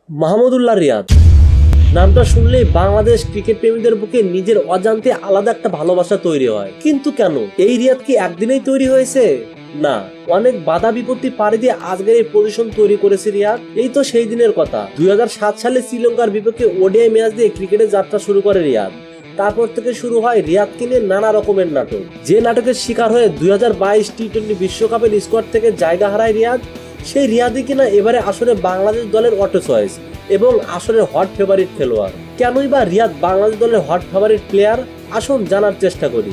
মাহমুদুল্লাহ রিয়াদ নামটা শুনলেই বাংলাদেশ ক্রিকেট প্রেমীদের বুকে নিজের অজান্তে আলাদা একটা ভালোবাসা তৈরি হয়। কিন্তু কেন এই রিয়াদ কি একদিনেই তৈরি হয়েছে? না, অনেক বাধা বিপত্তি পাড়ি দিয়ে আজকের এই পজিশন তৈরি করেছে রিয়াদ। এই তো সেই দিনের কথা, 2007 সালে শ্রীলঙ্কার বিপক্ষে ওডিআই ম্যাচ দিয়ে ক্রিকেটের যাত্রা শুরু করে রিয়াদ। তারপর থেকে শুরু হয় রিয়াদকে নিয়ে নানা রকমের নাটক, যে নাটকের শিকার হয়ে 2022 টি-20 বিশ্বকাপের স্কোয়াড থেকে জায়গা হারায় রিয়াদ। সেই রিয়াদই কিনা এবারে আসলে বাংলাদেশ দলের অটো চয়েস এবং আসলে হট ফেভারিট খেলোয়াড়। কেনই বা রিয়াদ বাংলাদেশ দলের হট ফেভারিট প্লেয়ার, আসুন জানার চেষ্টা করি।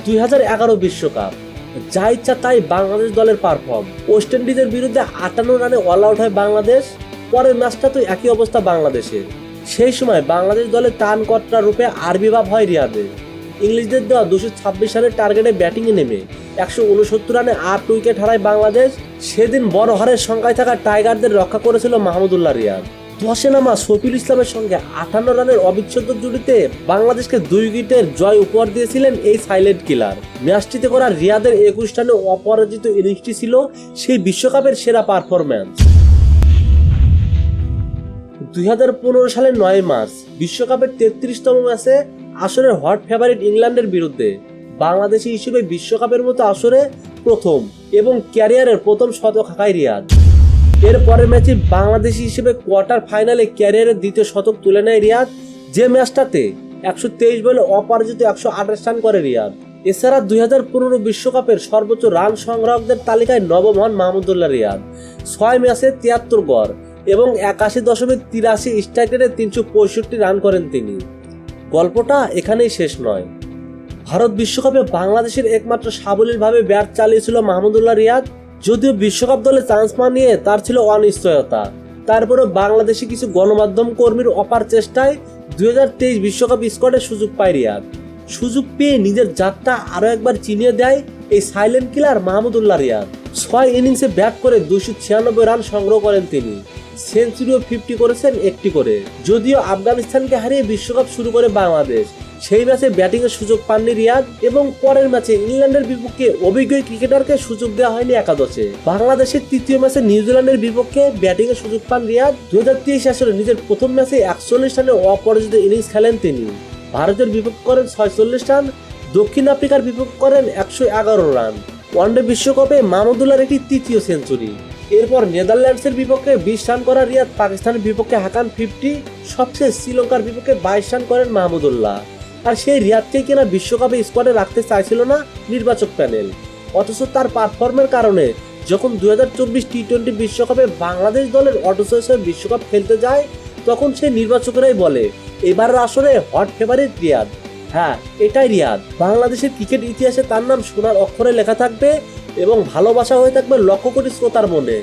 2011 বিশ্বকাপ, যা ইচ্ছা তাই বাংলাদেশ দলের পারফর্ম। ওয়েস্ট ইন্ডিজের বিরুদ্ধে 58 রানে অল আউট হয় বাংলাদেশ। পরের ম্যাচটা তো একই অবস্থা বাংলাদেশের। সেই সময় বাংলাদেশ দলের টান কটরা রূপে আবির্ভাব হয় রিয়াদে। ইংলিশদের দেওয়া 226 রানের টার্গেটে ব্যাটিংয়ে নেমে 169 রানে 8 উইকেট হারায় বাংলাদেশ। সেদিন বড় হারের সংখ্যায় থাকা টাইগারদের রক্ষা করেছিল মাহমুদুল্লাহ রিয়াদ। 10-এ নামা শফিউল ইসলামের সঙ্গে 58 রানের অবিচ্ছেদ্য জুটিতে বাংলাদেশকে 2 উইকেটের জয় উপহার দিয়েছিলেন এই সাইলেন্ট কিলার। ম্যাচটিতে করা রিয়াদের 21 রানে অপরাজিত ইনিংসটি ছিল সেই বিশ্বকাপের সেরা পারফরম্যান্স। 2015 সালের 9 মার্চ বিশ্বকাপের 33তম ম্যাচে আসরের হট ফেভারিট ইংল্যান্ডের বিরুদ্ধে বাংলাদেশি হিসেবে বিশ্বকাপের মতো আসরে প্রথম এবং ক্যারিয়ারের প্রথম শতক হাঁকায় রিয়াদ। এর পরের ম্যাচে বাংলাদেশি হিসেবে কোয়ার্টার ফাইনালে ক্যারিয়ারের দ্বিতীয় শতক তুলে নেয় রিয়াদ, যে ম্যাচটাতে 123 বলে অপরাজিত 128 রান করে রিয়াদ। এছাড়া 2015 বিশ্বকাপের সর্বোচ্চ রান সংগ্রাহকদের তালিকায় নবম হন মাহমুদুল্লাহ রিয়াদ। 6 ম্যাচে 73 গড় এবং 81.83 স্ট্রাইক রেটে 365 রান করেন তিনি। গল্পটা এখানেই শেষ নয়। ভারত বিশ্বকাপে বাংলাদেশের একমাত্র সাবলীলভাবে ব্যাট চালিয়েছিল মাহমুদুল্লাহ রিয়াদ। যদিও বিশ্বকাপ দলে চান্স নিয়ে তার ছিল অনিশ্চয়তা, তারপরেও বাংলাদেশি কিছু গণমাধ্যম কর্মীর অপার চেষ্টায় 2023 বিশ্বকাপ স্কোয়াডে সুযোগ পায় রিয়াদ। সুযোগ পেয়ে নিজের জাতটা আরো একবার চিনিয়ে দেয় এই সাইলেন্ট কিলার মাহমুদুল্লাহ রিয়াদ। 6 ইনিংসে ব্যাট করে 296 রান সংগ্রহ করেন তিনি। সেঞ্চুরিও 50 করেছেন একটি করে। যদিও আফগানিস্তানকে হারিয়ে বিশ্বকাপ শুরু করে বাংলাদেশ, সেই ম্যাচে ব্যাটিং এর সুযোগ পাননি রিয়াদ এবং পরের ম্যাচে ইংল্যান্ডের বিপক্ষে অভিজ্ঞ ক্রিকেটারকে সুযোগ দেওয়া হয়নি একাদশে। বাংলাদেশের তৃতীয় ম্যাচে নিউজিল্যান্ডের বিপক্ষে ব্যাটিং এর সুযোগ পান রিয়াদ। 2023 আসরে নিজের প্রথম ম্যাচে 41 রানে অপরাজিত ইনিংস খেলেন তিনি। ভারতের বিপক্ষে করেন 46 রান, দক্ষিণ আফ্রিকার বিপক্ষে করেন 111 রান। ওয়ানডে বিশ্বকাপে মাহমুদুল্লাহর একটি তৃতীয় সেঞ্চুরি। এরপর নেদারল্যান্ডসের বিপক্ষে 20 রান করা রিয়াদ পাকিস্তানের বিপক্ষে হাঁকান 50। সবশেষ শ্রীলঙ্কার বিপক্ষে 22 রান করেন মাহমুদুল্লাহ। আর সেই রিয়াদকে কিনা বিশ্বকাপে স্কোয়াডে রাখতে চাইছিল না নির্বাচক প্যানেল, অথচ তার পারফর্মের কারণে যখন 2024 টি-20 বিশ্বকাপে বাংলাদেশ দলের অটো চয়েসে বিশ্বকাপ খেলতে যায়, তখন সেই নির্বাচকেরাই বলে এবারের আসরে হট ফেভারিট রিয়াদ। হ্যাঁ, এটাই রিয়াদ। বাংলাদেশের ক্রিকেট ইতিহাসে তার নাম সোনার অক্ষরে লেখা থাকবে এবং ভালোবাসা হয়ে থাকবে লক্ষ কোটি শ্রোতার মনে।